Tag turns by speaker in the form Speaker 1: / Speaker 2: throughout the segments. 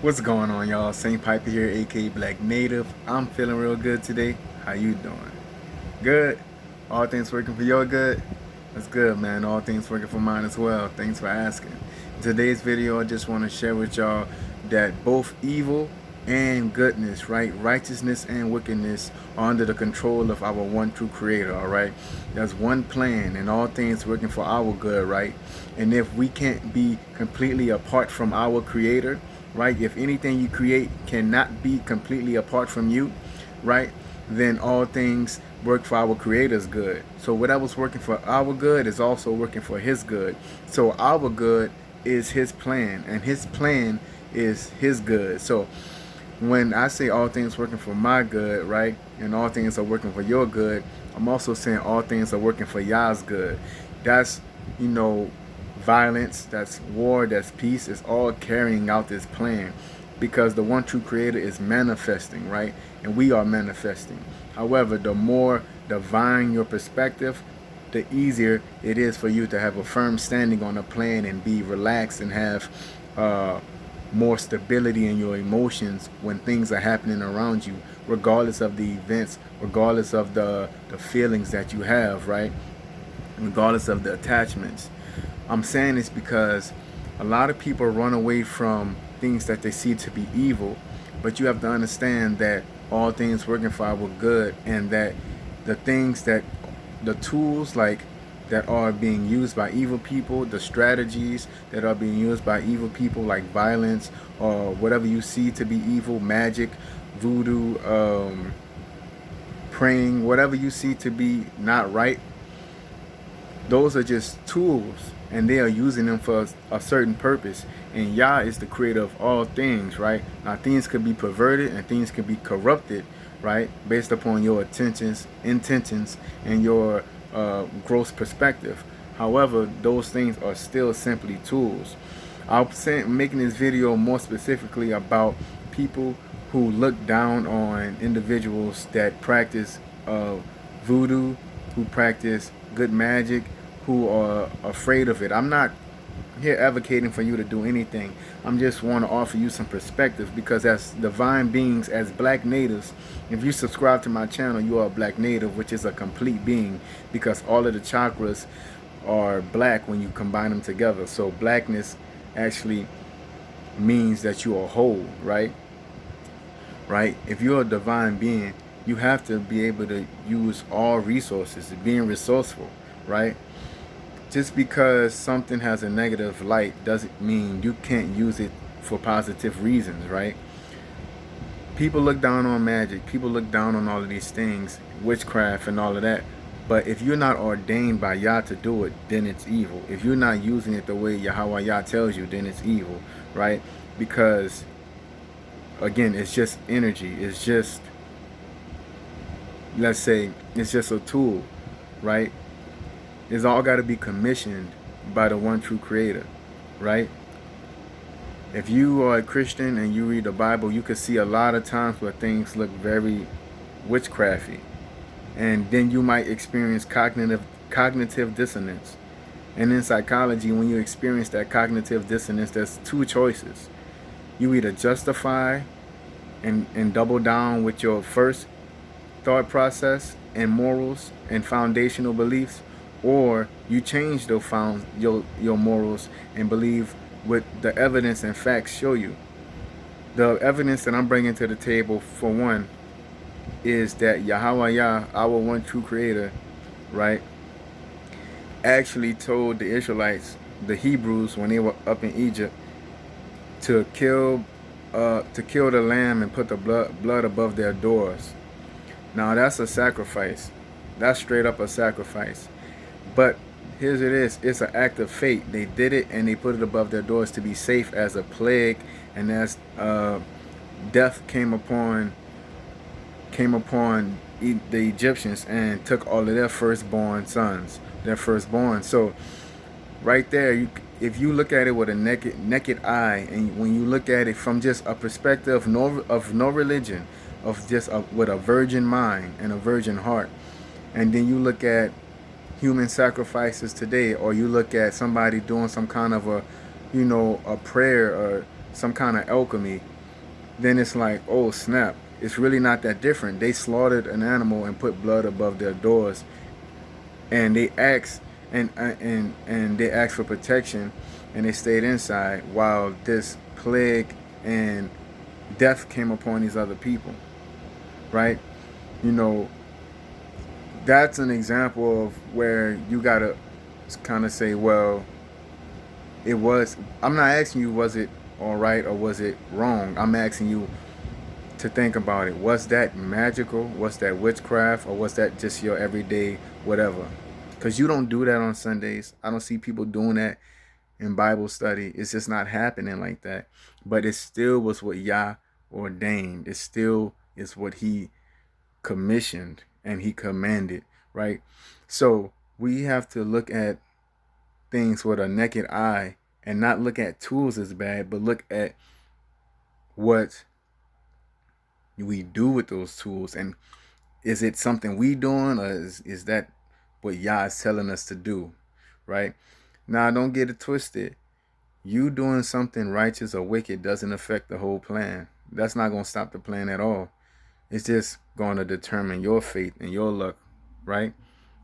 Speaker 1: What's going on, y'all? Saint Piper here, aka Black Native. I'm feeling real good today. How you doing? Good? All things working for your good? That's good, man. All things working for mine as well. Thanks for asking. In today's video, I just want to share with y'all that both evil and goodness, right? Righteousness and wickedness are under the control of our one true creator, all right? There's one plan and all things working for our good, right? And if we can't be completely apart from our creator, right? If anything you create cannot be completely apart from you, right? Then all things work for our creator's good. So whatever's working for our good is also working for his good. So our good is his plan, and his plan is his good. So when I say all things working for my good, right, and all things are working for your good, I'm also saying all things are working for Yah's good. That's, you know, violence, that's war, that's peace, is all carrying out this plan because the one true creator is manifesting, right? And we are manifesting. However, the more divine your perspective, the easier it is for you to have a firm standing on a plan and be relaxed and have more stability in your emotions when things are happening around you, regardless of the events, regardless of the feelings that you have, right? Regardless of the attachments. I'm saying this because a lot of people run away from things that they see to be evil, but you have to understand that all things working for our good, and that the things that the tools like that are being used by evil people, the strategies that are being used by evil people like violence or whatever you see to be evil, magic, voodoo, praying, whatever you see to be not right, those are just tools, and they are using them for a certain purpose. And Yah is the creator of all things, right? Now things could be perverted and things can be corrupted, right, based upon your intentions, and your gross perspective. However, those things are still simply tools. I'm making this video more specifically about people who look down on individuals that practice voodoo, who practice good magic, who are afraid of it. I'm not here advocating for you to do anything. I'm just want to offer you some perspective, because as divine beings, as black natives, if you subscribe to my channel, you are a black native, which is a complete being, because all of the chakras are black when you combine them together. So blackness actually means that you are whole, right? If you're a divine being, you have to be able to use all resources, being resourceful, right? Just because something has a negative light doesn't mean you can't use it for positive reasons, right? People look down on magic, people look down on all of these things, witchcraft and all of that. But if you're not ordained by Yah to do it, then it's evil. If you're not using it the way Yahawah Yah tells you, then it's evil, right? Because again, it's just energy. It's just, let's say, it's just a tool, right? It's all got to be commissioned by the one true creator, right? If you are a Christian and you read the Bible, you can see a lot of times where things look very witchcrafty. And then you might experience cognitive dissonance. And in psychology, when you experience that cognitive dissonance, there's two choices. You either justify and double down with your first thought process and morals and foundational beliefs, or you change your morals and believe what the evidence and facts show you. The evidence that I'm bringing to the table, for one, is that Yahawah Yah, our one true creator, right, actually told the Israelites, the Hebrews, when they were up in Egypt, to kill the lamb and put the blood above their doors. Now that's a sacrifice. That's straight up a sacrifice. But here's it is. It's an act of fate. They did it and they put it above their doors to be safe as a plague, and as death came upon the Egyptians and took all of their firstborn sons, their firstborn. So right there, if you look at it with a naked eye, and when you look at it from just a perspective of no religion, of just with a virgin mind and a virgin heart, and then you look at human sacrifices today, or you look at somebody doing some kind of a prayer, or some kind of alchemy, then it's like, oh snap, it's really not that different. They slaughtered an animal and put blood above their doors, and they asked and they asked for protection, and they stayed inside while this plague and death came upon these other people, right? You know, that's an example of where you gotta kind of say, well, it was. I'm not asking you was it all right or was it wrong. I'm asking you to think about it. Was that magical? Was that witchcraft? Or was that just your everyday whatever? Because you don't do that on Sundays. I don't see people doing that in Bible study. It's just not happening like that. But it still was what Yah ordained. It still is what he commissioned and he commanded, right? So we have to look at things with a naked eye and not look at tools as bad, but look at what we do with those tools. And is it something we doing, or is that what Yah is telling us to do, right? Now, don't get it twisted. You doing something righteous or wicked doesn't affect the whole plan. That's not going to stop the plan at all. It's just going to determine your fate and your luck, right?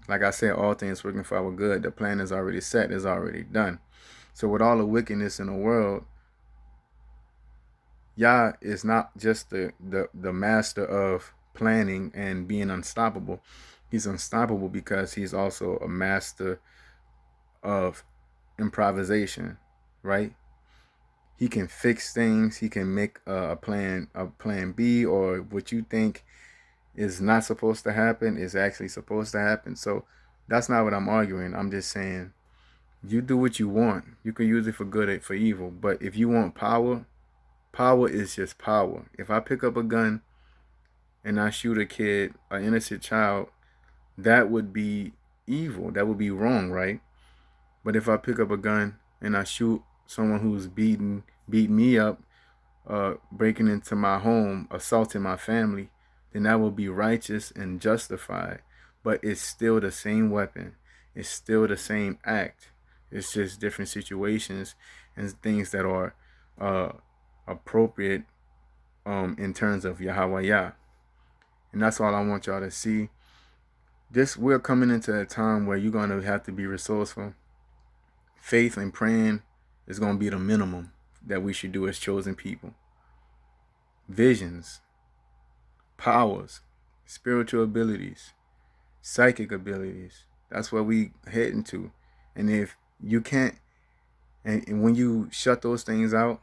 Speaker 1: Like I said, all things working for our good. The plan is already set, is already done. So with all the wickedness in the world, Yah is not just the master of planning and being unstoppable. He's unstoppable because he's also a master of improvisation, right? He can fix things. He can make a plan B, or what you think is not supposed to happen is actually supposed to happen. So that's not what I'm arguing. I'm just saying you do what you want. You can use it for good or for evil. But if you want power, power is just power. If I pick up a gun and I shoot a kid, an innocent child, that would be evil. That would be wrong, right? But if I pick up a gun and I shoot someone who's beat me up, breaking into my home, assaulting my family, then that will be righteous and justified. But it's still the same weapon. It's still the same act. It's just different situations and things that are appropriate in terms of Yahawah. And that's all I want y'all to see. We're coming into a time where you're going to have to be resourceful. Faith and praying is going to be the minimum that we should do as chosen people. Visions, powers, spiritual abilities, psychic abilities. That's what we heading to. And if you can't, and when you shut those things out,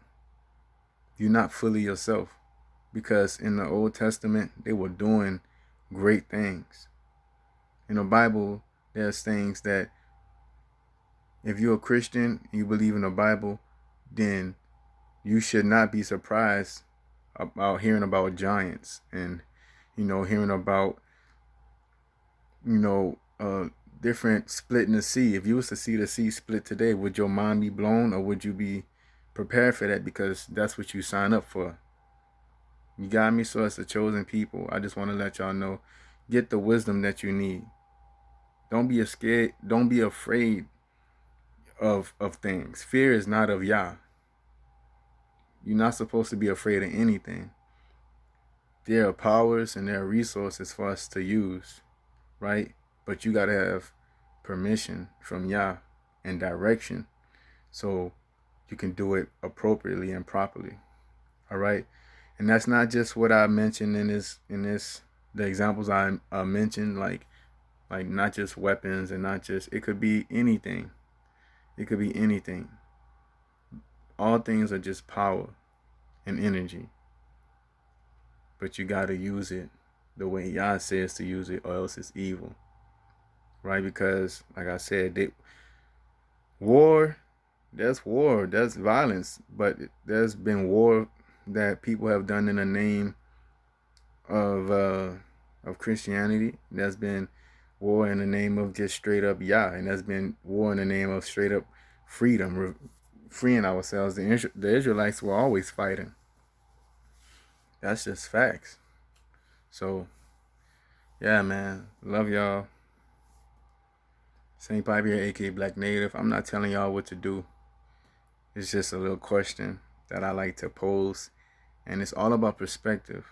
Speaker 1: you're not fully yourself. Because in the Old Testament, they were doing great things. In the Bible, there's things that if you're a Christian and you believe in the Bible, then you should not be surprised about hearing about giants and, hearing about, different split in the sea. If you was to see the sea split today, would your mind be blown, or would you be prepared for that because that's what you sign up for? You got me? So as a chosen people, I just want to let y'all know, get the wisdom that you need. Don't be scared. Don't be afraid of things. Fear is not of Yah. You're not supposed to be afraid of anything. There are powers and there are resources for us to use, right? But you got to have permission from Yah and direction so you can do it appropriately and properly. All right? And that's not just what I mentioned in the examples I mentioned, like not just weapons and not just, it could be anything. It could be anything. All things are just power and energy. But you got to use it the way Yah says to use it, or else it's evil. Right? Because, like I said, there's war, there's violence, but there's been war that people have done in the name of Christianity. There's been war in the name of just straight up Yah, and there's been war in the name of straight up freedom, freeing ourselves. The Israelites were always fighting. That's just facts. So, yeah, man, love y'all. St. Pipe here, aka Black Native. I'm not telling y'all what to do. It's just a little question. that I like to post, and it's all about perspective.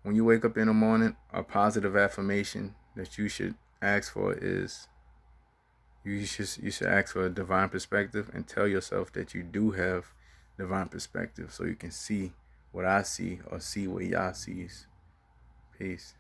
Speaker 1: When you wake up in the morning, a positive affirmation that you should ask for is you should ask for a divine perspective and tell yourself that you do have divine perspective, so you can see what I see or see what Yah sees. Peace.